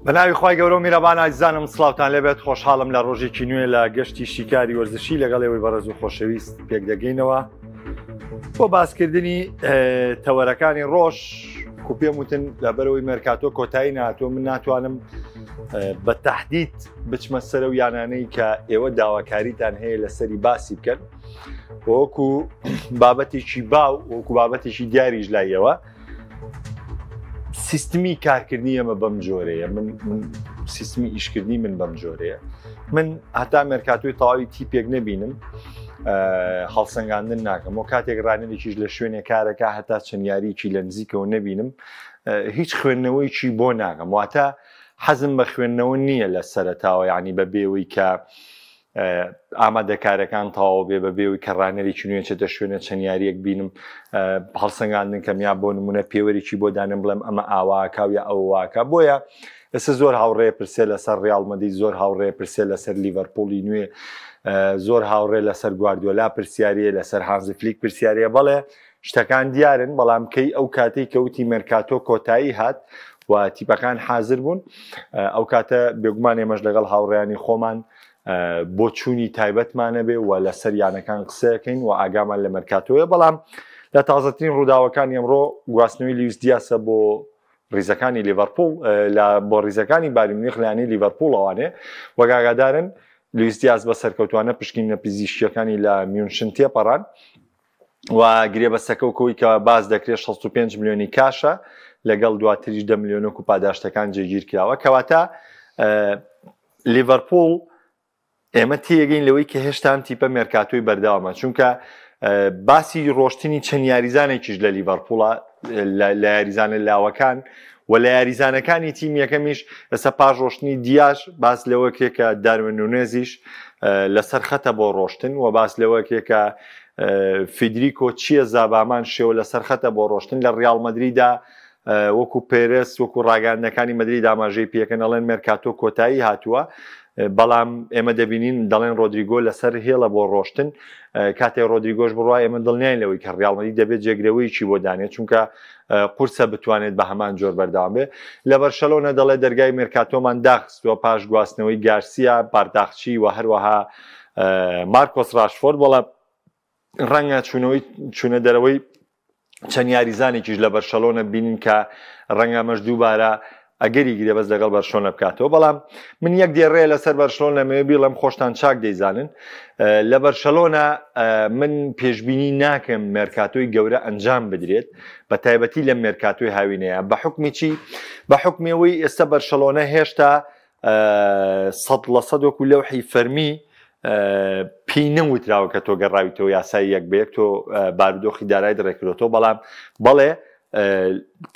بەناوی خی گەورە و میرەبان ئازیزانم سڵاوتان لێبێت خۆشحاڵم لە ڕۆژێکی نوێ لە گەشتی شیکاری وەرزشی لەگەڵێەوەی بەڕێز و خۆشەویست پێک دەگەینەوە بۆ باسکردنی تەوەرەکانی ڕۆژ و پێم وتن لەبەرەوەی مەرکاتۆ کۆتایی ناتۆ من ناتوانم بە تەحدید بچمە سەرە و یانانەی کە ئێوە داواکاریتان هەیە لەسەری باسی بکەن وەکو بابەتێکی باو وەکو بابەتێکی دیاریش لایەوە سیستمی کارکردنی ئەمە بەم جۆرەیە من سیستمی ئیشکردنی من بەم جۆرەیە من هەتا مێرکاتۆی تەواوی تیپێک نەبینم هەڵسەنگاندن ناکەم و کاتێک ڕانێکیش لە شوێنێ کارەکە هەتا چەند یاریکی لە نزیکەوە نەبینم هیچ خوێندنەوەیکی بۆ ناکەم واتە حەزم بە خوێندنەوە نییە لە سەرەتاوە یعنی بە بێوەی کە ئامادەکارەکان تەواو بێ بە بێوەی کە ڕانەرێکی نوێ چێتە شوێنە چەند یاریەک بینم هەڵسەنگاندن کەم یا بۆ نمونە پێوەرێکی بۆ دانم بڵێم ئەمە ئاواکە یا ئەوواکە بۆیە ئێستا زۆر هاوڕێ پرسێ لەسەر ڕیاڵ مەدرید زۆر هاوڕێ پرسێ لەسەر لیڤەرپوڵی نوێ زۆر هاوڕێ لەسەر گواردیۆلا پرسیارەیە لەسەر هانزی فلیک پرسیارەیە بەڵێ شتەکان دیارن بەڵام کەی ئەو کاتەی کەوتی مێرکاتۆ کۆتایی هات و تیپەکان حازر بوون ئەو کاتە بێگومان ئێمەش لەگەڵ هاوڕێیانی خۆمان بۆ چوونی تایبەتمانە بێ و لە سەریانەکان قسەکەین و ئاگامان لە مەرکاتۆیە بەڵام لە تازەترین ڕووداوەکانی ئەمڕۆ گواستنەوەی لیویس دیاسە بۆ ڕیزەکانی لیڤەرپوڵ بۆ ڕیزەکانی بایر مونیخ لایەنەی لیڤەرپوڵەوانێ وەگاگادارن لیویس دیاس بە سەرکەوتوانە پشکنینە پزیشکیەکانی لە میونشن تێپەڕان و گرێبەستەکە و کەوەی کە باز دەکرێت 65 ملیۆنی کاشە لەگەڵ دواتریش 10 ملیۆنە و پاداشتەکان جێگیر کراوە کەواتە لیڤەرپوڵ ئێمە تێگەین لەوەی کە هێشتا ئەم تیپە مێرکاتۆی بەردەوامە چونکە باسی ڕۆشتنی چەند یاریزانێکیش لە لیڤەرپوڵە لە یاریزانە لاوەکان و لە یاریزانەکانی تیم یەکەمیش ئێستا پاش ڕۆشتنی دیاش باس لەوەکێکە داروین نونێزیش لەسەر خەتە بۆ ڕۆشتن و باس لەوەکێکە فیدریکۆ چیە زابامان شێوە لەسەر خەتە بۆ ڕۆشتن لە ڕیاڵ مەدریدا وەکو پێرس وەکو ڕاگەاندنەکانی مەدرید ئاماژەی پێکەن ئەڵێن مێرکاتۆ کۆتایی هاتووە بەڵام ئێمە دەبینین دەڵێن ڕۆدریگۆ لەسەر هێڵە بۆ ڕۆشتن کاتێک ڕۆدریگۆش بڕوای ئێمە دڵنیان لەوەی کە ڕیاڵ مەدرید دەبێت جێگرەوەیکی بۆ دانێت چونکە قورسە بتوانێت بە هەمان جۆر بەردەوام بێ لە بەرشەلۆنە دەڵێ دەرگای مێرکاتۆمان داخستووە پاش گواستنەوەی گارسیا بارداخچی و هەروەها مارکۆس راشفۆرد بەڵام ڕەنگە چوونە دەرەوەی چەند یاریزانێکیش لە بەرشەلۆنە بینین کە ڕەنگە مەش دووبارە ئەگەری گرێبەس لەگەڵ بەرشلۆنە بکاتەوە بەڵام من یەک دێڕێ لەسەر بەرشلۆن لەمەوێ بیڵم خۆشتان چاک دەیزانن لە بەرشەلۆنە من پێشبینی ناکەم مێرکاتۆی گەورە ئەنجام بدرێت بە تایبەتی لە مێرکاتۆی هاوینەیە بە حکمی چی بە حکمەوەی ئێستا بەرشەلۆنە هێشتا 100% وەکو لەوحی فەرمی پێی نەوتراوە کە تۆ گەڕاویتەوە یاسای یەک بە یەک تۆ بارودۆخی دارایی دەڕێکردێتەوە بەڵام بەڵێ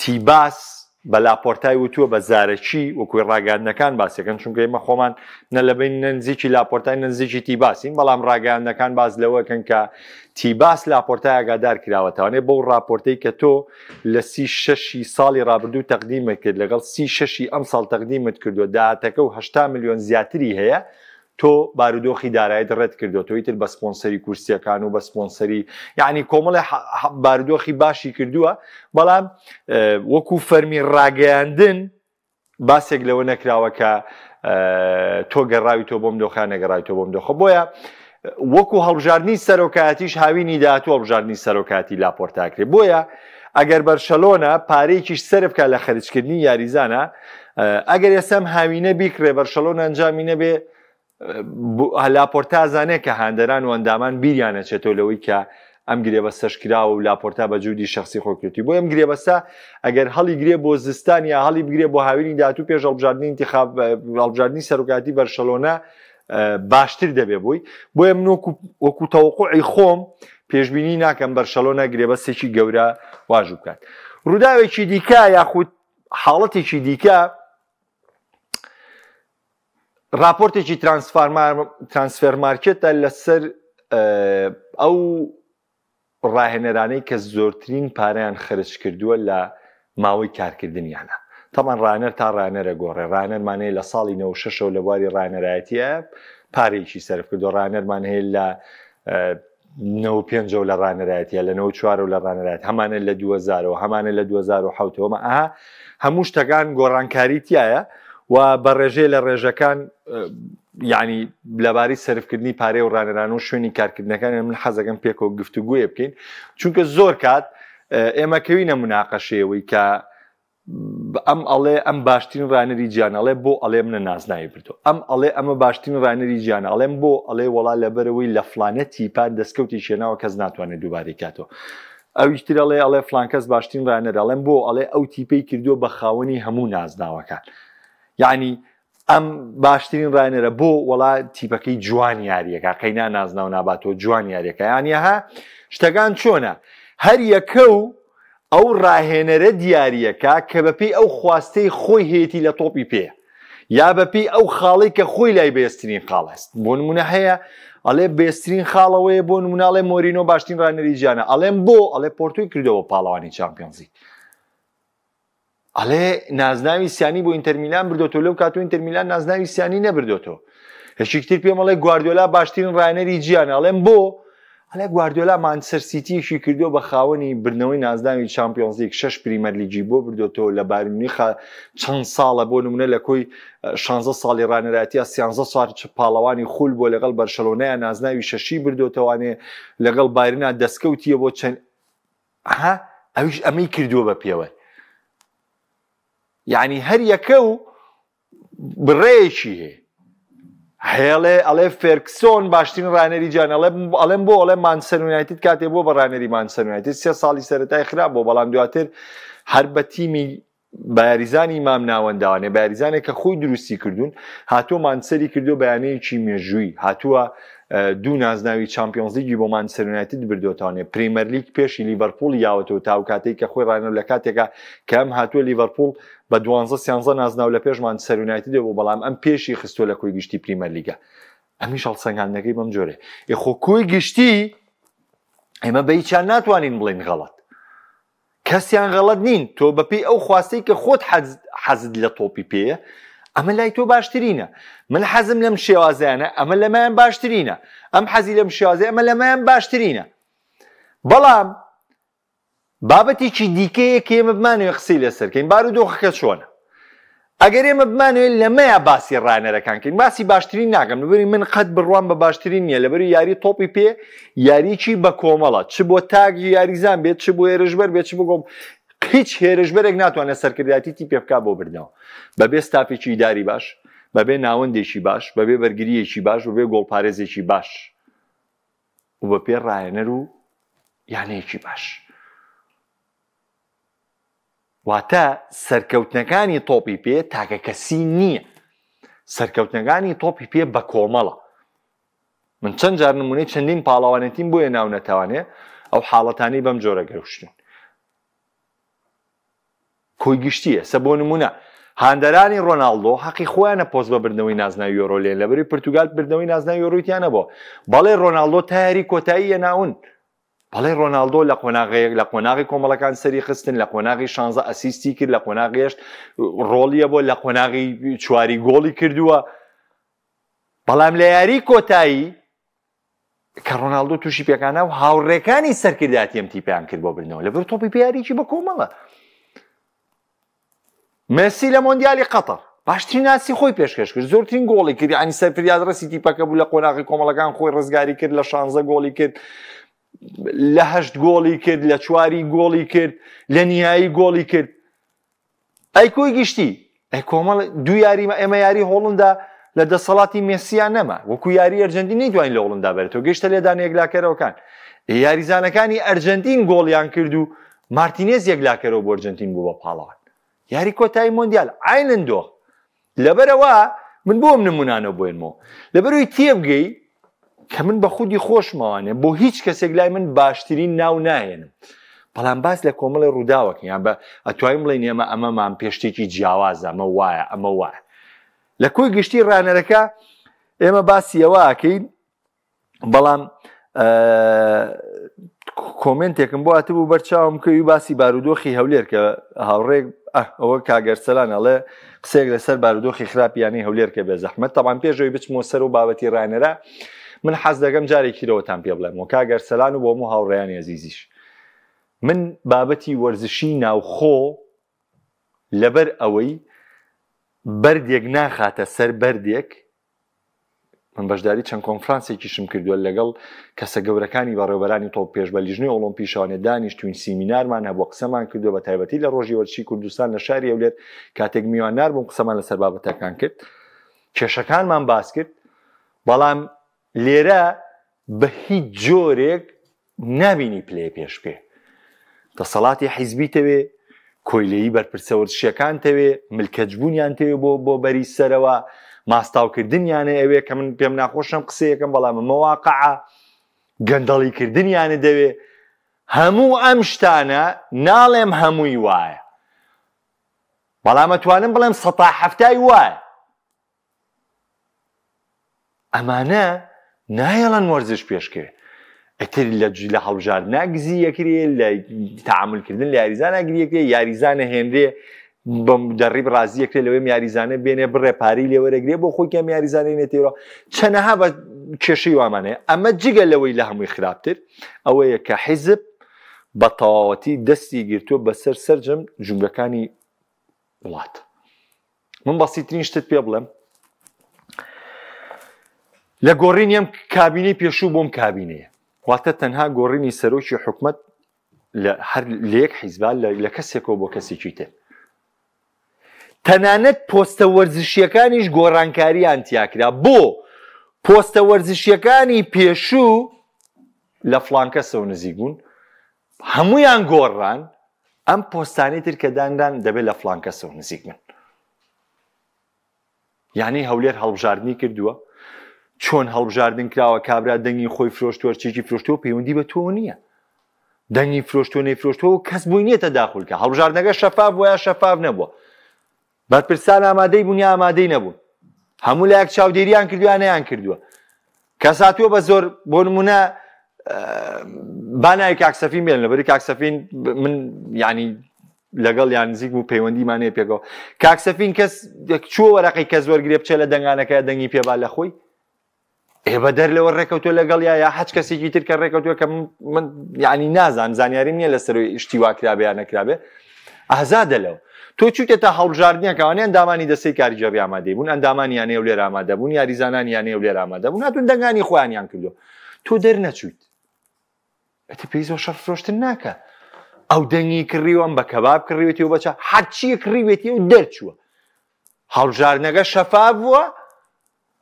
تیباس بە لاپۆرتای وتووە بە زارەکی وەکوی ڕاگەاندنەکان باسیەکەن چونکە ئێمە خۆمان نە لەبین نزیکی لاپۆرتای نزیکی تیباسین بەڵام ڕاگەاندنەکان باز لەوەکەن کە تیباس لاپۆرتای ئاگادار کراوەتەوانێ بەو راپۆرتەی کە تۆ لە 36 ساڵی ڕابردوو تەقدیمت کرد لەگەڵ 36 ئەم ساڵ تەقدیمت کردووە داهاتەکە و 80 ملیۆن زیاتری هەیە تۆ بارودۆخی داراییت ڕێت کردو تۆی تر بە سپۆنسەری کورسیەکان و بە سپۆنسەری یعنی کۆمەڵی بارودۆخی باشی کردووە بەڵام وەکو فەرمی ڕاگەیاندن باسێک لەوە نەکراوە کە تۆ گەڕاوی تۆ بۆم دۆخان نەگەڕاوی تۆ بۆم دۆخە بۆیە وەکو هەڵبژاردننی سەرۆکاتیش هاوینی داهاتوو هەڵبژاردننی سەرۆکاتی لاپۆرتاکرێت بۆیە ئەگەر بەرشەلۆنە پارەیەکیش سەرف بکات لە خەرجکردنی یاریزانە ئەگەر ئێسم هاوینە بیکڕێ بەرشەلۆن ئەنجامی نەبێ لاپۆرتا ئازانێ کە هاندەران و ئەندامان بیریانە چێتەوە لەوەی کە ئەم گرێبەستەش کراوە و لاپۆرتا بە جوودی شخصی خۆکرێتی بۆ ئەم گرێبەستە ئەگەر هەڵی گرێ بۆ زستان یا هەڵی بگرێ بۆ هاوینی داهاتوو پێش هەڵبژاردننی سەرۆکاتی بەرشەلۆنە باشتر دەبێ بووی بۆیە من وەکو تەوەقوعی خۆم پێشبینی ناکەم بەرشەلۆنە گرێبەستێکی گەورە واژوو بکات ڕووداوێکی دیکە یاخود حاڵەتێکی دیکە راپۆرتێکی ترانسفێر مارکێتە لەسەر ئەو ڕاهێنەرانەی کە زۆرترین پارەیان خرج کردووە لە ماوەی کارکردنیانە تەمان ڕانەر تا ڕانەرە گۆڕێ ڕانەرمان هەیە لە ساڵی 96 لە بواری ڕانەرایەتیە پارێکی سەرف کردو ڕانەرمان هەیە لە 95 لە ڕانەرایەتیە لە 94 لە ڕانەرایەت هەمانە لە 2000 هەمانە لە 2007 ئەها هەموو شتەکان گۆڕانکاری تایە و بە ڕێژەیە لە ڕێژەکان یعنی لەبارەی سەرفکردنی پارێ و ڕانەران و شوێنی کارکردنەکان من حەزەکەم پێکەوە گفتوگوێ بکەین چونکە زۆر کات ئێمە کەوینە مناقەشەیەوەی کە ئەم ئەڵێ ئەم باشترین ڕانەری گیان ئەڵێ بۆ ئەڵێ منە نازناوی بردو ئەم ئەڵێ ئەمە باشترین ڕانەری گیانە ئەڵێم بۆ ئەڵێ وەڵا لەبەرەوەی لە فلانە تیپا دەستکەوتی شێناوە کەس ناتوانێت دووبارەی کاتەوە ئەویشتر ئەڵێ فلان کەس باشترین ڕانەرە ئەڵێم بۆ ئەڵێ ئەو تیپەی کردووە بە خاوەنی هەموو نازناوەکان یعنی ئەم باشترین ڕانەرە بۆ وەڵا تیپەکەی جوان یاریەکە قەینا نازناو ناباتەوە جوان یاریەکە یانیەها شتەکان چۆنە هەر یەکە و ئەو ڕاهێنەرە دیارریەکە کە بەپێی ئەو خواستەی خۆی هێتی لە تۆپی پێ یا بەپێی ئەو خاڵی کە خۆی لای بێسترین خاڵست بۆ نمونە هەیە ئەڵێ بێسترین خاڵەوەیە بۆ نموناڵێ مۆرینۆ باشترین ڕانەری گیانە ئەڵێم بۆ ئەڵێ پۆرتۆی کردەوە پاڵەوانی چامپیۆنزی ئەڵێ نازناوی سیانی بۆ ئینتەر میلان بردۆتەوە لەو کاتۆ ئینتەر میلان نازناوی سیانی نەبردۆتەوە هێشتر پێم ئەڵێ گواردیۆلا باشترین ڕانەری گیانە ئەڵێم بۆ ئەلێ گواردیۆلا مانچستەر سیتیشی کردو بە خاوەنی بردنەوەی نازداوی چامپیۆنز لیگ 6 پریمەر لیگی بۆ بردوتەوە لە بایر مونیخ چەند ساڵە بۆ نمونە لە کۆی 16 ساڵی ڕانەرایەتیە 13 سال پاڵەوانی خول بۆ لەگەڵ بەرشەلۆنەیە نازناوی شەشی بردوتەوانێ لەگەڵ بایرنا دەستکەوتیە بۆ چەند ئەویش ئەمەی کردووە بە پێوە یعنی هەر یەکە و بڕێیەکی هەیە هێڵێ ئەڵێ فێرکسۆن باشترین ڕانەری گیان ئەڵێم بۆ ئەڵێ مانچستەر یونایتد کاتێ بۆ بە ڕانەری مانچستەر یونایتد 3 ساڵی سەرەتای خراپ بۆ بەڵام دواتر هەر بە تیمی بەیاریزانی مام ناوەنداوانێ بەیاریزانێک کە خۆی دروستی کردوون هاتووە مانچستەری کردو بەیانەیەکی مێژووی هاتووە دوو نازناوی چامپیۆنز لیگی بۆ مانچستەر یونایتد بردوتەوانێ پریمەر لیگ پێشی لیڤەرپوڵ یاوەتەوە تاو کاتێک کە خۆی ڕانەر لە کاتێکە کە ئەم هاتووە لیڤەرپوڵ بە 12 نازناو لە پێش مانچستەر یونایتد بۆ بەڵام ئەم پێشی خستۆ لە کۆی گشتی پریمەر لیگە ئەمیش هەڵسەنگاندنەکەی بەم جۆرێ خۆ کۆی گشتی ئێمە بە هیچیان ناتوانین بڵێن غەڵەت کەسیان غەڵەت نین تۆ بەپێی ئەو خواستەی کە خۆت حەزت لە تۆپی پێیە ئەمە لای تۆ باشترینە من حەزم لەم شێوازیانە ئەمە لەمایان باشترینە ئەم حەزی لەم شێوازە ئەمە لەمایان باشترینە بەڵام بابەتێکی دیکەیە کە ئێمە بمانوێ قسەی لەسەرکەین بارودۆخەکە چۆنە ئەگەر ئێمە بمانوێ لەمەیە باسی ڕانەرەکانکەین باسی باشترین ناکەم لەبەری من قەت بڕوان بە باشترین نییە لەبەری یاری تۆپی پێ یاریکی بە کۆمەڵە چ بۆ تاگی یاریزان بێت چ بۆ هێرشبەر بێت چ بۆ هیچ هێرشبەرێک ناتوانێت سەرکردایەتی پێ بکات بۆ بردنەوە بەبێ ستافێکی ئیداری باش بەبێ ناوەندێکی باش بەبێ بەرگریەکی باش بەبێ گۆڵپارێزێکی باش و بە پێ ڕاهێنەر و یانەیەکی باش واتە سەرکەوتنەکانی تۆپی پێ تاکە کەسی نییە سەرکەوتنەکانی تۆپی پێ بە کۆمەڵە من چەند جار نمونەی چەندین پاڵەوانێتیم بۆیە ناو نەتەوانێ ئەو حاڵەتانەی بەم جۆرە گەوشتن کۆی گشتیە سە بۆ نمونە هاندەرانی ڕۆناڵدۆ حەقی خۆیانە پۆست بە بردنەوەی نازناوی یۆرۆ لێن لەبەری پرتوگال بردنەوەی نازناوی یۆرۆیتیانە بۆ بەڵێ ڕۆناڵدۆ تایاری کۆتاییە ناون بەڵێ ڕۆناڵدۆ لە قۆناغی کۆمەڵەکان سەری خستن لە قۆناغی 16 ئەسیستی کرد لە قۆناغی 8 ڕۆڵیە بۆ لە قۆناغی 4 گۆڵی کردووە بەڵام لە یاری کۆتایی کە ڕۆناڵدۆ تووشی پێکانە و هاوڕێکانی سەرکردایەتی ئەم تیپیان کرد بۆ بردنەوە لەبەر تۆپی پێ یاریکی بە کۆمەڵە مێسی لە مۆندیالی قەتەر باشترین ناسی خۆی پێشکەش کرد زۆرترین گۆڵی کرد ینی سەرفریاد ڕەسی تیپەکە بوو لە قۆناغی کۆمەڵەکان خۆی ڕزگاری کرد لە 16 گۆڵی کرد لە 8 گۆڵی کرد لە 4 گۆڵی کرد لە نیایی گۆڵی کرد ئەی کۆی گشتی ئەی کۆمەڵ دوو یاری ئێمە یاری هۆڵندا لە دەسەڵاتی مێسییان نەما وەکو یاری ئەرجەنتین نەیتوانین لە هۆڵندا بێتەوە گەیشتە لێدان یەکلاکەرەوەکان یاریزانەکانی ئەرجەنتین گۆڵیان کرد و مارتینێز یەکلاکەرەوە بۆ ئەرجەنتین بوو بە پاڵەوان یاری کۆتایی مۆندیال عینن دۆ لەبەرەوە من بۆم نمونانە بۆێنمەوە لەبەرەوەی تێبگەی کە من بە خودی خۆشمەوانێ بۆ هیچ کەسێک لای من باشترین ناو نایێنم بەڵام باس لە کۆمەڵی ڕووداوەکە یان بە ئەتوانین بڵێن ئێمە ئەمەمان پێشتێکی جیاوازە ئەمە وایە ئەمە وایە لە کۆی گشتی ڕانەرەکە ئێمە باسی ئەوە ئاکەین بەڵام کۆمنتێکم بۆ هاتبوو بەرچاوم کەوی باسی بارودۆخی هەولێر کە هاوڕێک ئەوە کاگەرسەلان ئەڵێ قسێک لەسەر بارودۆخی خراپیانی هەولێر کە بێ زەحمەت تەبان پێشەوەی بچمەوە سەر و بابەتی ڕانەرە من حەز دەکەم جارێکی رەوەتان پێ بڵێم و کاگەرسەلان و بۆ هەموو هاوڕێیانی عەزیزیش من بابەتی وەرزشی ناوخۆ لەبەر ئەوەی بەردێک ناخاتە سەر بەردێک. من بەشداری چەند کۆنفرانسێکیشم کردووە لەگەڵ کەسە گەورەکانی بەڕێوەبەرانی تۆپ پێش بە لیژنەی ئۆلۆمپیشانە دانیشتوین سیمینارمان هەبووە قسەمان کردووە بە تایبەتی لە ڕۆژی وەرزشی کوردستان لە شاری ئەولێر کاتێک میوانار بووم قسەمان لەسەر بابەتەکان کرد کێشەکانمان باس کرد بەڵام لێرە بە هیچ جۆرێک نابینی پلێ پێش پێ دەسەڵاتی حیزبی تەوێ کۆیلەیی بەرپرسە وەرزشیەکان تەوێ ملکەجبوونیان تەوێ بۆ بەری سەرەوە ماستاوکردنیانە ئەوێ کە من پێم ناخۆشم قسەیەکەم بەڵام مەواقعە گەندەڵیکردنیانە دەوێ هەموو ئەم شتانە ناڵێم هەمووی وایە بەڵام ئەتوانم بڵێم ١٧٠ وایە ئەمانە نایەڵەن وەرزش پێشکەوێ ئەتر لە هەڵبژاردنا گزی یەکرێ لە تەعاملکردن لە یاریزانە گریەکرێ یاریزانە هێنرێ بە دەڕیب ڕازی یەکرێ لەوەی یاریزانە بێنێ بڕێ پاری لێوەرەگرێ بۆ خۆی کەم یاریزانەی نێتێرەوە چەنەها بە کێشەی وامانەیە ئەمە جگە لەوەی لە هەمووی خراپتر ئەوەیە کە حیزب بە تەواوەتی دەستی گرتووە بەسەر سەرجەم جومگەکانی وڵات من بەسیترین شتت پێ بڵێم لە گۆڕینی ئەم کابینەی پێشوو بۆم کابینەیە واتە تەنها گۆڕینی سەرۆکی حکومەت لە یەک حیزبا لە کەسێکەوە بۆ کەسێکی تر تەنانەت پۆستە وەرزشیەکانیش گۆڕانکاریان تیاکرا بۆ پۆستە وەرزشیەکانی پێشوو لە فڵان کەسەوە نزیک بوون هەموویان گۆڕان ئەم پۆستانەی تر کە دانران دەبێت لە فڵان کەسەوە نزیک من یعنی هەولێر هەڵبژاردنی کردووە چۆن هەڵبژاردن کراوە کابرا دەنگی خۆی فرۆشتووە چێکی فرۆشتووە پەیوەندی بە تۆ نییە دەنگی فرۆشتووە نەیفرۆشتووە کەس بووی نییە تەداخولکە هەڵبژاردنەکە شەفاف بووە یا شەفاف نەبووە بەرپرسان ئامادەی بوون یا ئامادەی نەبوون هەموو لایەک چاودێریان کردووە نەیان کردووە کەس هاتووە بە زۆر بۆ نمونە بانای کاکسەفین بێن لەبەری کاکسەفین من یعنی لەگەڵ یان نزیک بوو پەیوەندیمانەیە پێکەوە کاکسەفین کەس چووە وەرەقەی کەس وەرگرێ بچێ لە دەنگانەکە دەنگی پێبا لە خۆی بە دەر لەوە ڕێکەوتووە لەگەڵ یا هەچ کەسێکی تر کە ڕێکەوتووە کە من یعنی نازانم زانیاریم نییە لەسەر شتی وا کرابێ یان نەکرابێ ئازادە لەوە تۆ چوتێتە هەڵبژاردنیەکەوانێ ئەندامانی دەستەی کاریگەڕی ئامادەی بوون ئەندامانی یانەیە و لێر ئامادە بوون یاریزانانی یانەیە و لێر ئامادە بوون هاتوون دەنگانی خۆیانیان کردووە تۆ دەرنەچوویت ئەتە پێی زۆر شەڕ فرۆشتن ناکە ئەو دەنگی کڕیوە ئەم بە کەباب کڕیوێتی و بەچە هەرچیە کڕیوێتی و دەرچووە هەڵبژاردنەکە شەفاف بووە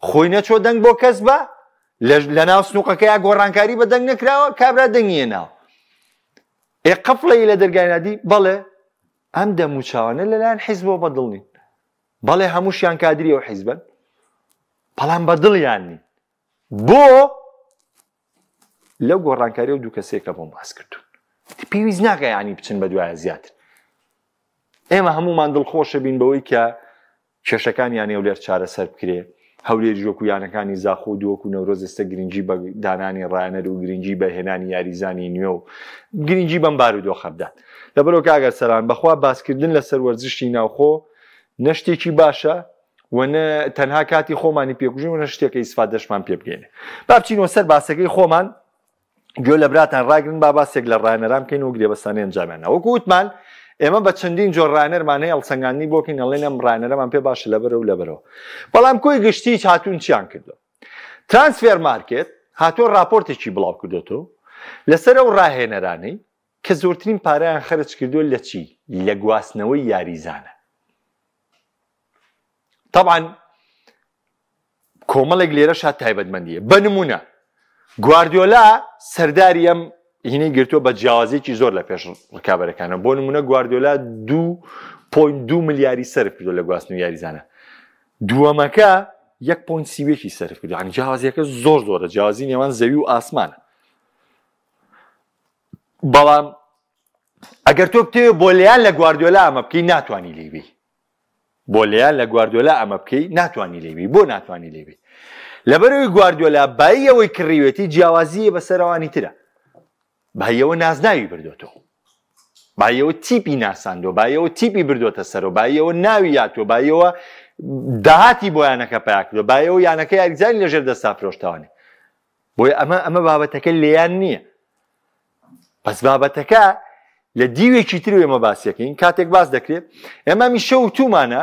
خۆی نەچۆ دەنگ بۆ کەس بە لە ناو سنووقەکەی گۆڕانکاری بە دەنگ نەکراوە کابرا دەنگیە ناو قەفڵەی لە دەرگایەتی بەڵێ ئەم دەموچاوانە لەلایەن حیزبەوە بەدڵ نین بەڵێ هەمووشیان کادری ئەو حیزبن بەڵام بەدڵیان نین بۆ لەو گۆڕانکاری و دوو کەسێکە بۆم باس کردوون پێویست ناکە یعنی بچن بە دوایە زیاتر ئێمە هەمومان دڵخۆشە بین بەوەی کە کێشەکانیان هەولێر چارەسەر بکرێ هەولێری ژۆکویانەکانی زاخۆ دووەکو نەورۆز ئێستا گرنگی بە دانانی ڕایەنەر و گرنگی بە هێنانی یاریزانی نوێ و گرنگی بەم بارودۆخە بدات لەبەرەوە کاگەر سەران بەخوا باسکردن لەسەر وەرزشی ناوخۆ نە شتێکی باشە و نە تەنها کاتی خۆمانی پێکوژین و نە شتێکە ئیسفادەشمان پێ بگەێنێ با بچینەوە سەر باسەکەی خۆمان گوێ لە براتان ڕاگرن با باسێک لە ڕایەنەران بکەین و گرێبەستانەی ئەنجامیانە وەکو وتمان ئێمە بە چەندین جۆر ڕایەنەرمان هەیە هەڵسەنگاندنی بۆکەین ئەڵێن ئەم ڕایەنەرەمان پێ باشە لەبەرە و لەبەرەوە بەڵام کۆی گشتی هاتوون چیان کردو ترانسفێر مارکێت هاتووە راپۆرتێکی بڵاو کردوتەوە لەسەر ئەو ڕاهێنەرانەی کە زۆرترین پارەیان خەرج کردووە لە چی لە گواستنەوەی یاریزانە طبعا کۆمەڵێک لێرەش هات تایبەتمەندیە بە نمونە گواردیۆلا سەرداری ئەم هینەی گرتووە بە جیاوازێکی زۆر لە پێش ڕکابەرەکانە بۆ نمونە گواردیۆلا 2.2 ملیاری سەرف کردووە لە گواستنەوەی یاریزانە دووەمەکە 1.3 سەرف کردووە یعنی جیاوازیەکە زۆر زۆرە جیاوازی نێوان زەوی و ئاسمانە بەڵام ئەگەر تۆ بتەوێت بۆ لەیان لە گواردیۆلا ئەمە بکەی ناتوانی لێبی بۆ لەیان لە گواردیۆلا ئەمە بکەی ناتوانی لێبی بۆ ناتوانی لێبی لەبەرەوەی گواردیۆلا بای ئەوەی کڕیوێتی جیاوازیە بەسەرەوانی ترە بایەوە نازناوی بردوێتەوە بایەوە تیپی ناساندۆ بایەوە تیپی بردوێتە سەرەوە بایەوە ناوی یاتوە بایەوە داهاتی بۆ یانەکە پیا کردووە بایەوە یانەکە یاریزانی لەژێر دەستا فرۆشتەوانی بۆیە ئەمە بابەتەکە لێیان نییە پس بابەتەکە لە دیوێکی تر ئێمە باسیەکەین کاتێک باس دەکرێت ئێمە میشە و تومانە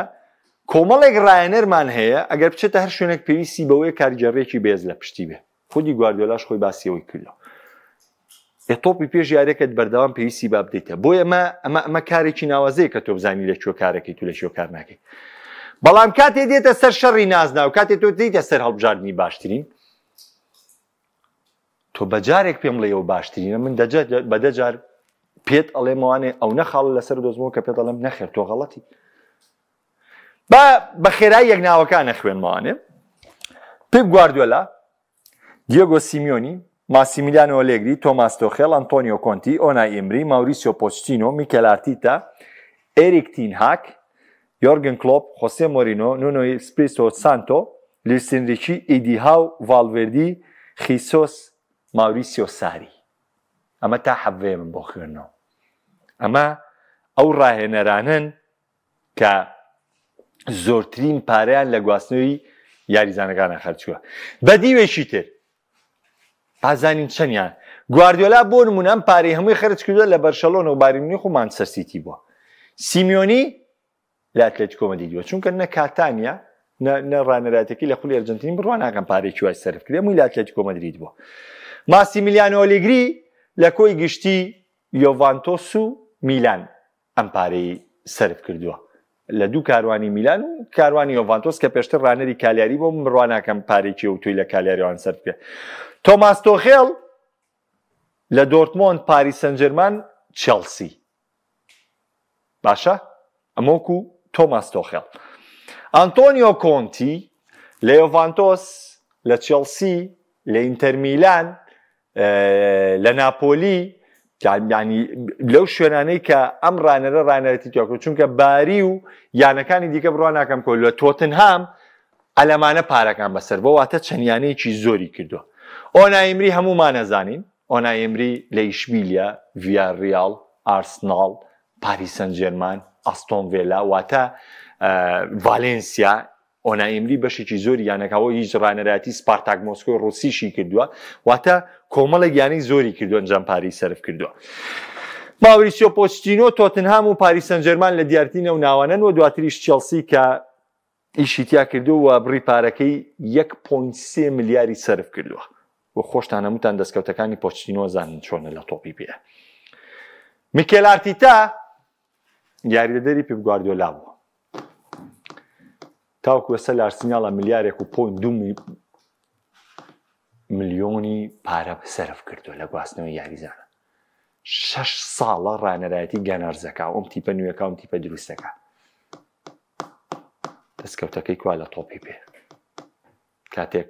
کۆمەڵێک ڕایەنەرمان هەیە ئەگەر بچێتە هەر شوێنێک پێویستی بەوەیە کارگەڕێکی بێز لە پشتی بێ خودی گواردیۆلاش خۆی باسیەوەی کردەوە تۆپی پێش یاریەکەت بەردەوام پێویستی با بدەیتە بۆیە ئەمە کارێکی ناوازەیە کە تۆ بزانی لە کوێ کارەکەی تو لە شێوە کار ناکەی بەڵام کاتێ دێتە سەر شەڕی نازنا و کاتێ تۆ دێتە سەر هەڵبژاردننی باشترین تۆ بەجارێک پێم بڵێەوە باشترینە من بەدەجار پێت ئەڵێمەوانێ ئەو نەخاڵ لەسەر دۆزمەوە کە پێت ئەڵێم نەخێر تۆ غەڵەتی بە خێرایی یەکناوەکانە خوێنمەوانێ پێپ گواردیۆلا دیێگۆ سیمیۆنی ماسیمیلیانۆ ئۆلێگری تۆماس تۆخێل ئەنتۆنیۆ کۆنتی ئۆنای ئێمری ماوریسیۆ پۆچتینۆ میکێل ئارتیتا ئێریک تین هاک یۆرگن کلۆپ خۆسێ مۆرینۆ نونۆ ئسپریتۆ سانتۆ لویس ئێنریکی ئیدی هاو ڤالڤێردی خیسۆس ماوریسیۆ ساری ئەمە تا حەڤەیە من بۆ خوێندنەوە ئەمە ئەو ڕاهێنەرانن کە زۆرترین پارەیان لە گواستنەوەی یاریزانەکانە خەرچووە بە دیوێکی تر بازانین چەندیان گواردیۆلا بۆ نمونە ئەم پارەی هەمووی خەرج کردووە لە بەرشەلۆنە و بایر مونیخ و مانچستەر سیتی بووە سیمیۆنی لە ئەتلێتیکۆ مەدرید بووە چونکە نە کاتانیا نە ڕانەرایەتێکی لە خولی ئەرجەنتین بڕوا ناکەم پارێکی وای سەرف کرد هەمووی لە ئەتلێتیکۆ مەدرید بووە ماسیمیلیانۆ ئۆلێگری لە کۆی گشتی یۆڤانتۆس و میلان ئەم پارەی سەرف کردووە لە دوو کاروانی میلان و کاروانی یۆڤانتۆس کە پێشتر ڕانەری کالیاری بۆ من بڕوا ناکەم پارێکی و توی لە کالیاریوان سەرف کرد تۆماس تۆخێڵ لە دۆرتمۆند پاریس سەن ژێرمان چێلسی باشە ئەمەوەکو تۆماس تۆخێڵ ئەنتۆنیۆ کۆنتی لە یۆڤانتۆس لە چێلسی لە ئینتەر میلان لە ناپۆلی ینی لەو شوێنانەی کە ئەم ڕانەرەتی تۆکرد چونکە باری و یانەکانی دیکە بڕوا ناکەم کۆ لە تۆتنهام ئەلەمانە پارەکان بەسەر بۆ واتە چەندیانەیەکی زۆری کردووە ئۆنای ئێمری هەمومان نەزانین ئۆنای ئێمری لە ئیشبیلیا ڤیارریال ئارسناڵ پاریس سەن ژێرمان ئەستۆن ڤێلا واتە ڤالێنسیا ئۆنای ئێمری بەشێکی زۆری یانەکەەوە هیچ ڕانەرایەتی سپارتاک مۆسکۆی ڕوسیشی کردووە واتە کۆمەڵێک یانەی زۆری کردووە ئەنجام پارەی سەرف کردووە ماوریسیۆ پۆچتینۆ تۆتنهام و پاریس سەن ژێرمان لە دیارتینە و ناوانەن و دواتریش چێلسی کە ئیشی تیا کردووە بڕی پارەکەی 1.3 ملیاری سەرف کردووە و خۆشتان هەمووتان دەستکەوتەکانی پۆچتینۆ زانن چۆنە لە تۆپی پێ میکێل ئارتیتا یاریدەدەری پێپ گواردیۆلا بووە تاوەکو ئێستا لە ئارسیناڵە ملیارێک و پۆین 2 ملیۆنی پارە سەرف کردووە لە گواستنەوەی یاریزانە 6 ساڵە ڕانەرایەتی گەنەرزەکە ئەم تیپە نوێەکە ئەم تیپە دروستەکە دەستکەوتەکەی کوا لە تۆپی پێ کاتێک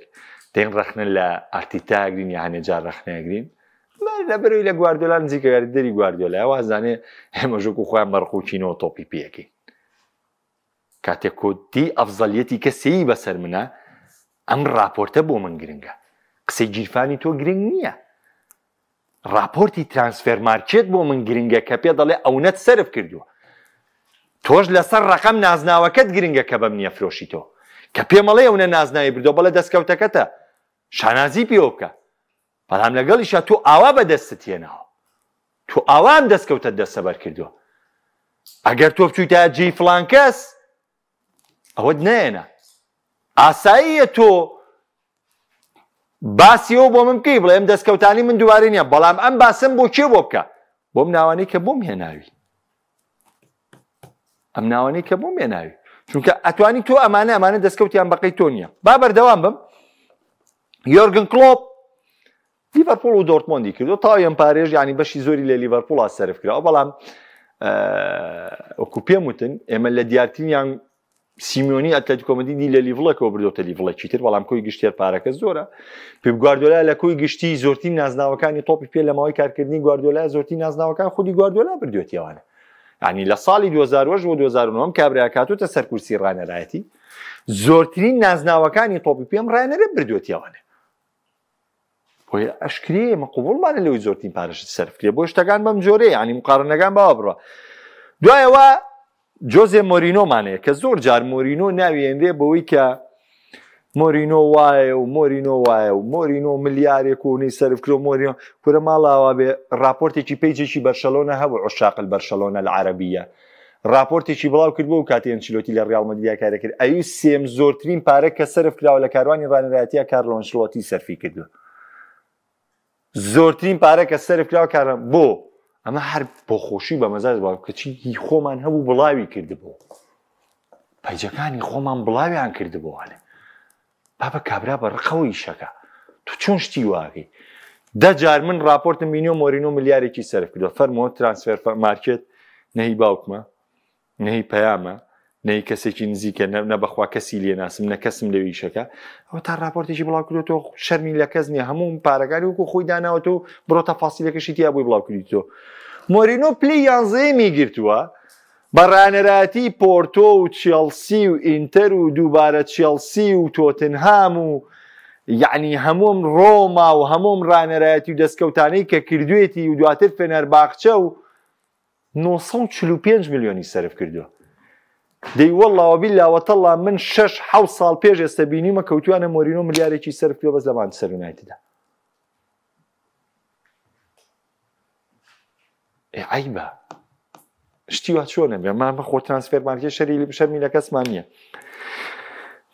دێن ڕەخنە لە ئارتیتاگرین یا هەنێجار ڕەخنەگرین لەبەرەوەی لە گواردیۆلا نزیکە یاریدەری گواردیۆلا وازانێ ئێمەژوک و خۆیان بەڕقوچینەوە تۆپی پێەکەین کاتێک کۆتی ئەفزەلیەتی کەسێی بەسەر منە ئەم راپۆرتە بۆ من گرنگە قسەی گیرفانی تۆ گرنگ نییە راپۆرتی ترانسفێر مارکێت بۆ من گرنگە کە پێ دەڵێ ئەوەت سەرف کردووە تۆش لەسەر ڕقەم نازناوەکەت گرنگە کە بەم نییە فرۆشیتەوە کە پێمەڵێ ئەوە نازناوی بردۆ بەڵێ دەستکەوتەکەتە شانازی پێوە بکە بەڵام لەگەڵیشە تۆ ئاوا بەدەستت هێناوە تۆ ئاوام دەستکەوتە دەستەبەر کردووە ئەگەر تۆ بچوویتە جێی فڵان کەس ئەوەت نەهێنا ئاساییە تۆ باسیەوە بۆ من بکەی بڵێ ئەم دەستکەوتانی من دووارە نییە بەڵام ئەم باسم بۆ کێ بۆ بکە بۆم ناوانەی کە بۆم هێناوی ئەم ناوانەی کە بۆم هێناوی چونکە ئەتوانی تۆ ئەمانە دەستکەوتیان بەقەی تۆ نییە با بەردەوام بم یۆرگن کلۆپ لیڤەرپۆڵ و دۆرتمۆندی کردو تاوی ئەم پارێژ ینی بەشی زۆری لە لیڤەرپۆڵ سەرف کراوە بەڵام وەکو پێم وتن ئێمە لە دیارتینیان سیمیۆنی ئەتلێتیکۆ مەدریدی لە لیڤڵەکەوە بردوتە لیڤڵێکی تر بەڵام کۆی گشتیار پارەکە زۆرە پێپ گواردیۆلا لە کۆی گشتی زۆرترین نازناوەکانی تۆپی پێ لە ماوەی کارکردنی گواردیۆلا زۆرترین نازناوەکان خودی گواردیۆلا بردوێتیەوانە ینی لە ساڵی 2008 بۆ 2009 کابرا کاتۆتە سەر کورسی ڕانەرایەتی زۆرترین نازناوەکانی تۆپی پێم ڕانەرە بردوێتیەوانە بۆی ئەشکرێ ئێمە قوبوڵمانە لەوەی زۆرترین پارەش سەرف کرێ بۆ شتەکان بەم جۆرەیە ینی مقارنەکان باوە بڕە دوایەوە جۆزێ مۆرینۆمانەیە کە زۆر جار مۆرینۆ ناوێنرێ بەوەی کە مۆرینۆ وایە و مۆرینۆ وایە و مۆرینۆ ملیارێک و نەی سەرف کرۆ مۆرینۆ کورە ماڵاوە بێ راپۆرتێکی پیجێکی بەرشەلۆنە هەبوو عشاق البەرشەلۆنە العەرەبیە راپۆرتێکی بڵاو کرد بۆ و کاتی ئەنچلۆتی لە ڕیال مەدرید کارە کرد ئەوی سێم زۆرترین پارە کە سەرف کراوە لە کاروانی ڕانەرایەتیە کارلۆ ئەنچلۆتی سەرفی کردووە زۆرترین پارە کە سەرف کراوە کارە بۆ ئەمە هەر بۆ خۆشی بە مەزاج بڵاو کەچی خۆمان هەبوو بڵاوی کردبوو پەیجەکانی خۆمان بڵاویان کردبووانێ بابە کابرا بە ڕقەوەی شەکە تو چۆن شتی واگەی دە جار من راپۆرتم بینی و مۆرینۆ ملیارێکی سەرف کردووە فەرمەوە ترانسفێر مارکێت نەهی باوکمە نەهی پەیامە نەی کەسێکی نزیکە نە بەخوا کەسی لێ ناسم نە کەسم لەوی شەکە ئەوە تا راپۆرتێکی بڵاو کردوەوە شەرمی لە کەس نییە هەموو پارەکانی وەکو خۆی داناوەتەوە بڕۆتە فاسیلەکەشی تیا بووی بڵاو کردیتەوە مۆرینۆ پلی 11 میگرتووە بە ڕانەرایەتی پۆرتۆ و چێلسی و ئینتەر و دووبارە چێلسی و تۆتنهام و یعنی هەموم ڕۆما و هەموم ڕانەرایەتی و دەستکەوتانەی کە کردوێتی و دواتر فێنەرباخچە و 945 میلیۆنی سەرف کردووە دەی وەڵڵاوە بیلاوەتەڵا من 6-7 ساڵ پێش ئێستا بینیمە کەوتوانە مۆرینۆ ملیارێکی سەرف کردووە بەس لە مانچستەر یونایتددا عیبە شتی وا چۆنە مامە خۆ ترانسفێر مارکێت شەرمی لە کەسمان نییە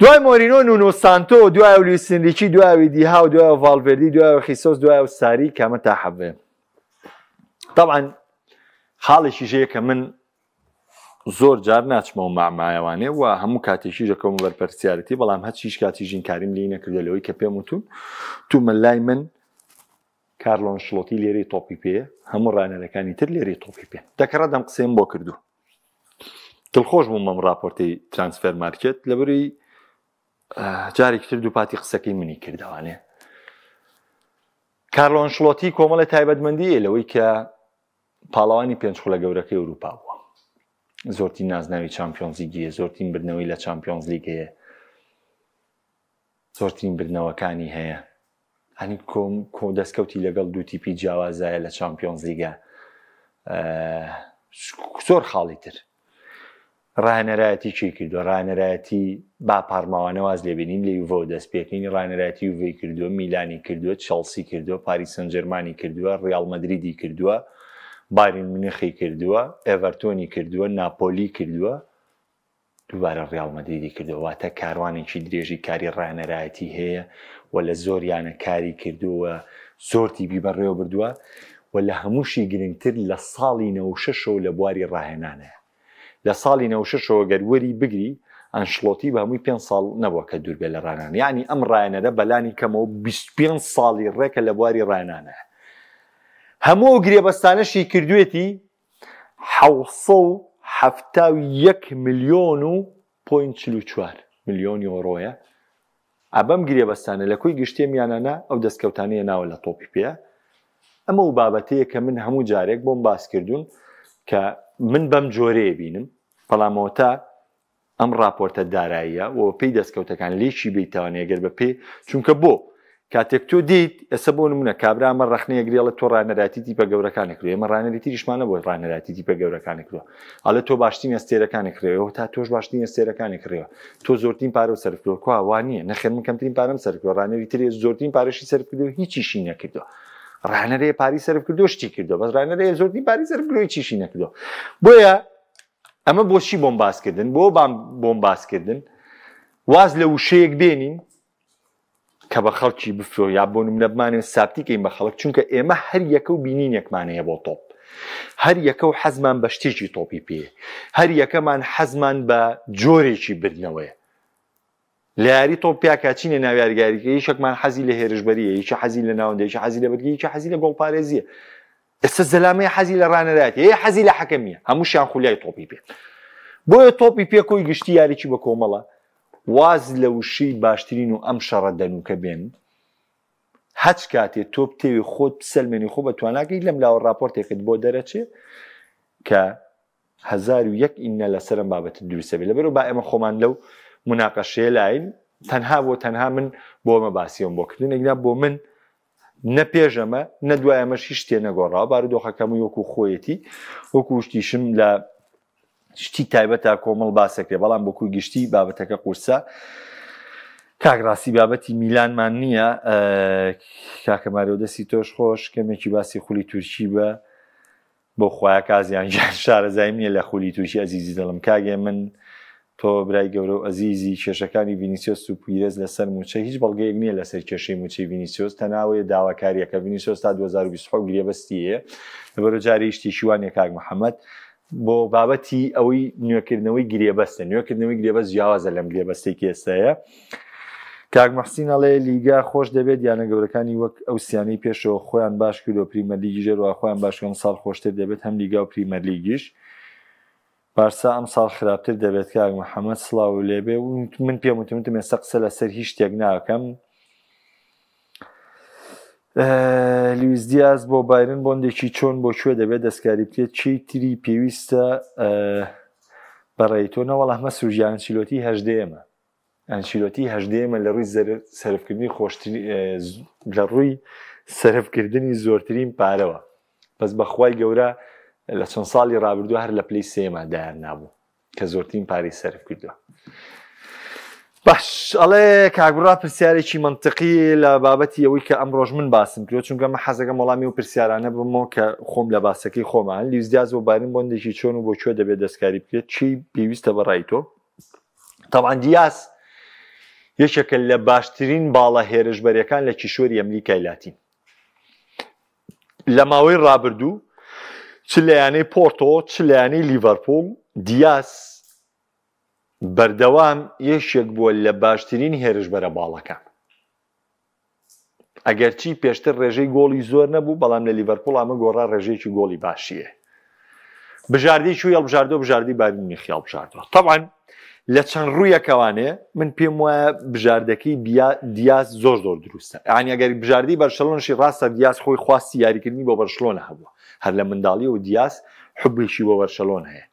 دوای مۆرینۆ نونۆ سانتۆ دوای لویس ئێنریکی دوای دیها و دوای ڤالڤێردی دوای خیسۆس دوای ساری کامە تا حەبێ طبعا خاڵێکی ژەیە کە من زۆر جار ناچمەوە مامایەوانێ و هەموو کاتێکی ژەکەم بەرپەرسیارەتی بەڵام هەچ هیچ کاتی ژینکاریم لێ نەکردە لەوەی کە پێم وتون تو من لای من کارلۆ ئەنشلۆتی لێرەی تۆپی پێیە هەموو ڕانەرەکانی تر لێرەی تۆپی پێ دەکەڕە دەم قسەیم بۆ کردو دڵخۆش بووم ئەم راپۆرتەی ترانسفێر مارکێت لەبەری جارێکی تر دووپاتی قسەکەی منی کردەوانێ کارلۆ ئەنشلۆتی کۆمەڵە تایبەتمەندیە لەوەی کە پاڵەوانی پێنج خولە گەورەکەی ئەوروپا بووە زۆرترین نازناوی چامپیۆنز لیگیە زۆرترین بردنەوەی لە چامپیۆنز لیگەیە زۆرترین بردنەوەکانی هەیە هەنی کۆ دەستکەوتی لەگەڵ دوو تیپی جیاوازایە لە چامپیۆنز لیگە زۆر خاڵی تر ڕانەرایەتی چی کردووە ڕانەرایەتی با پارماوانە واز لێبینین لە یوڤە دەست پێکەین ڕانەرایەتی یوڤەی کردووە میلانی کردووە چەڵسی کردووە پاریس سەن ژەرمانی کردووە ڕیال مەدریدی کردووە بایر مونیخی کردووە ئێڤەرتۆنی کردووە ناپۆلی کردووە دووبارە ڕیال مەدریدی کردووە واتە کاروانێکی درێژی کاری ڕانەرایەتی هەیە و لە زۆریانە کاری کردووە زۆر تیبی بەڕێوە بردووە و لە هەمووشی گرنگتر لە ساڵی 96ەوە لە بواری ڕاهێنانەیە لە ساڵی 96ەوە گەروەری بگری ئەنشلۆتی بە هەمووی 5 ساڵ نەبووە کە دوور بێ لە ڕانان یعنی ئەم ڕایەنەرە بەلانی کەمەوە 25 ساڵی ڕێکە لە بواری ڕاهێنانەیە هەموو گرێبەستانەشی کردوێتی 771 ملیۆن و 44 ملیۆن یۆڕۆیە ئەبەم گرێبەستانە لە کۆی گشتێمیانەنا ئەو دەستکەوتانەیە ناوە لە تۆپی پێە ئەمە و بابەتەیە کە من هەموو جارێک بۆم باس کردوون کە من بەم جۆرەیە بینم بەڵامەوە تا ئەم راپۆرتە داراییە و پێی دەستکەوتەکان لێکی بیتوانێت گەر بە پێ چونکە بۆ کاتێک تۆ دیت ئێستا بۆ نمونە کابرا ئەمە ڕەخنەیە گرێڵە تۆ ڕانەراتی تیپە گەورەکانێک کرێ ئەمە ڕانەری تریشمانە بۆ ڕانەراتی تیپە گەورەکانێک کردووە ئەڵێ تۆ باشترین ئەستێرەکانێک کڕێەوە تا تۆش باشترین ئەستێرەکانێک کڕێەوە تۆ زۆرترین پارە و سەرف کردووە کوا وانە نەخێر من کەمترین پارەم سەرف کردووە ڕانەری ترێ زۆرترین پارەشی سەرف کردووە هیچیشی نەکردووە ڕانەرەیە پاری سەرف کردووە شتی کردووە بەس ڕانەرەیە زۆرترین پاری سەرف کردووە هیچیشی نەکردووە بۆیە ئەمە بۆچی بۆم باسکردن بۆ بۆم باسکردن واز لە وشەیەک بێنین کە بە خەڵکی بفرۆ یا بۆ نمونە بمانێ سابتیکەین بە خەڵک چونکە ئێمە هەر یەکە و بینینێکمانەیە بۆ تۆپ هەر یەکە و حەزمان بە شتێکی تۆپی پێ هەر یەکەمان حەزمان بە جۆرێکی بردنەوەیە لە یاری تۆپ پیاکچینە ناو یاریگاریکە هیچێکمان حەزی لە هێرشبەریە هیچ حەزی لە ناوەندە هیچ حەزی لە بەرگی هیچ حەزی لە گۆڵپارێزیە ئێستا زەلامەیە حەزی لە ڕانەرایەتی هەیە حەزی لە حەکەمیە هەمووشیان خولیای تۆپی پێ بۆیە تۆپی پێ کۆی گشتی یاریکی بە کۆمەڵە واز لە وشەی باشترین و ئەم شەڕە دەنوکە بێن هەچ کاتێ تۆ بتێوی خۆت بسەلمێنی خۆ بە تواناکەی لەم لاوە راپۆرتێکت بۆ دەرەچێ کە 1001 ئینە لەسەرم بابەت دروستە بێت لەبەرەوە با ئێمە خۆمان لەو مناقەشەیە لاین تەنها بۆ تەنها من بۆ ئەمە باسیەوەم بۆ کردن ئەگنا بۆ من نە پێشەمە نە دوای ئەمەش هیچ شتێ نەگۆڕاوە بارودۆخەکەم وەکو خۆیەتی وەکو شتیشم لە شتی تایبەتە کۆمەڵ باسەکرێ بەڵام بۆ کوی گشتی بابەتەکە قورسە کاکڕاستی بابەتی میلانمان نییە کاکە مارۆ دەستی تۆش خۆش کەمێکی باسی خولی تورکی بە بۆ خۆیان کازیان شارەزایم نییە لە خولی تووشی ئەزیزی دڵم کاگێ من تۆ برای گەورە و ئەزیزی کێشەکانی ڤینیسیۆس و پیرێز لەسەر موچە هیچ بەڵگەیەک نییە لەسەر کێشەی موچەی ڤینیسیۆس تەناوەیە داواکاریەکە ڤینیسیۆس تا 2020 گرێبەستیە لەبەرەوە جارێ شتێکی وانێ کاک محەممەد بۆ بابەتی ئەوەی نوێکردنەوەی گرێبەستە نوێکردنەوەی گرێبەست جیاوازە لەم گرێبەستێکی ئێستاە کاک مەحسین ئەڵێ لیگا خۆش دەبێت یانە گەورەکانی وەک ئەو سیانەی پێشەوە خۆیان باش کردو پریمەرلیگی ژێرەوە خۆیان باشکەم ساڵ خۆشتر دەبێت هەم لیگا و پریمەرلیگیش بارسا ئەم ساڵ خراپتر دەبێت کاک محەممەد سڵاو لێبێ من پێم وتم ئێستا قسە لەسەر هیچ شتێک ناکەم لویس دیاز بۆ بایرن بۆندێکی چۆن بۆ کوێ دەبێت دەستکاری بکرێت چی تری پێویستە بەڕێیتۆ نەوەڵ ئەحمە سوژیان ئەنچیلۆتی هەژدەیەمە ئەنچیلۆتی هەژدەیەمە لە ڕووی سەرفکردنی خۆشترین لە ڕووی سەرفکردنی زۆرترین پارەوە بەس بەخوای گەورە لە چەند ساڵی ڕابردووە هەر لە پلەی سێمە دایان نابوو کە زۆرترین پارەی سەرف کردووە باش ئەڵێ کاگوڕا پرسیارێکی منطقی لە بابەتی ئەوەی کە ئەمڕۆژ من باسم کرد چونکە مە حەزەکەم وەڵامی و پرسیارانە بمەوە کە خۆم لە باسەکەی خۆمان لیویس دیاز بۆ بایرن بۆندێکی چۆن و بۆ کوێ دەبێت دەستکاری بکرێت چی پێویستە بەڕای تۆ طبعا دیاز یەکێکە لە باشترین باڵە هێرشبەرەکان لە کیشۆری ئەمریکای لاتین لە ماوەی ڕابردوو چ لەیانەی پۆرتۆ چ لەیانەی لیڤەرپۆڵ دیاز بەردەوام یەکێک بووە لە باشترین هێرشبەرە باڵەکان ئەگەرچی پێشتر ڕێژەی گۆڵی زۆر نەبوو بەڵام لە لیڤەرپۆڵ ئەمە گۆڕا ڕێژەیەکی گۆڵی باشیە بژاردەی چوو هەڵبژاردۆ بژاردەی بارینی خیاڵ بژاردەوە طبعا لە چەند ڕوویەکەوانێ من پێم وایە بژاردەکەی دیاز زۆر دروستە یعنی ئەگەر بژاردەی بەرشەلۆنشی ڕاستە دیاز خۆی خواستی یاریکردنی بۆ بەرشلۆنە هەبووە هەر لە منداڵی و دیاز حوبێکی بۆ بەرشەلۆن هەیە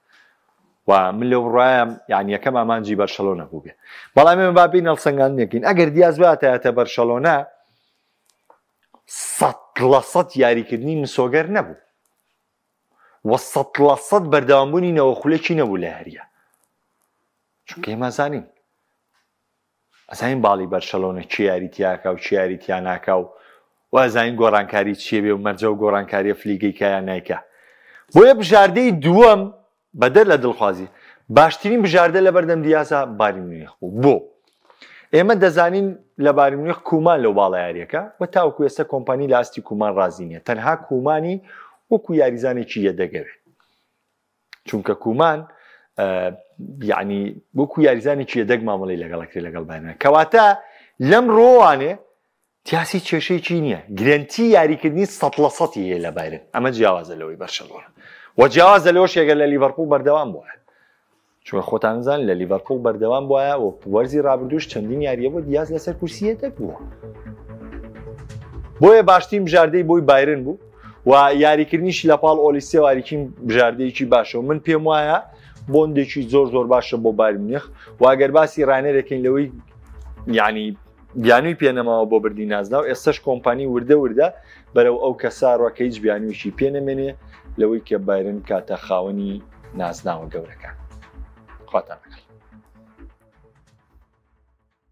و من لەو ڕایە یعنی یەکەم ئامانجی بەرشەلۆنە بوو بێ بەڵام ئێمە با بین هەڵسەنگاندنێکین ئەگەر دیاز باتایەتە بەرشەلۆنە 100% یاریکردنی مسۆگەر نەبوو و 100% بەردەوامبوونی نەوەخولێکی نەبوو لە هەریە چونکە ئێمە زانین ئەزانین باڵی بەرشەلۆنە چی یاریتیاکە و چی یاریتیا ناکە و ئەزانین گۆڕانکاری چیە بێ و مەرجە و گۆڕانکاریە فلیگەی کایان نایکە بۆیە بژاردەی دووەم بەدەر لە دڵخوازی باشترین بژاردە لە بەردەم دیازە بایر مونیخ بوو بۆ ئێمە دەزانین لە بایر مونیخ کومان لەو باڵە یاریەکە و تاوەکو ئێستا کۆمپانی لە ئاستی کومان ڕازی نییە تەنها کومانی وەکو یاریزانێکی یەدەگەوێت چونکە کومان یعنی وەکو یاریزانێکی یەدەگ مامەڵەی لەگەڵەکری لەگەڵ باینە کەواتە لەم ڕۆوانێ تیاسی کێشەیەکی نییە گرنتی یاریکردنی 100% هەیە لە بایرن ئەمە جیاوازە لەوەی بەرشەلۆنە و جیاوازە لەوەش ئەگەر لە لیڤەرپۆڵ بەردەوام بووە چونکە خۆتان زانن لە لیڤەرپۆڵ بەردەوام بووە و وەرزی ڕابردووش چەندین یاریە بۆ دیاز لەسەر کورسیەتە بووە بۆیە باشترین بژاردەی بۆی بایرن بوو و یاریکردنیشی لە پاڵ ئۆلیسێ واریکین بژاردەیەکی باشە و من پێم وایە بۆندێکی زۆر باشە بۆ بایر مونیخ و ئەگەر باسی ڕانێرەکەین لەوەی یعنی بیانووی پێنەماوە بۆ بردی نازناو ئێستش کۆمپانی وردە بەرەو ئەو کەساڕوە کە هیچ بیانوویشی پێنەمێنێ لەوەی کە بایرن کاتە خاوەنی نازناوە گەورەکان خواتان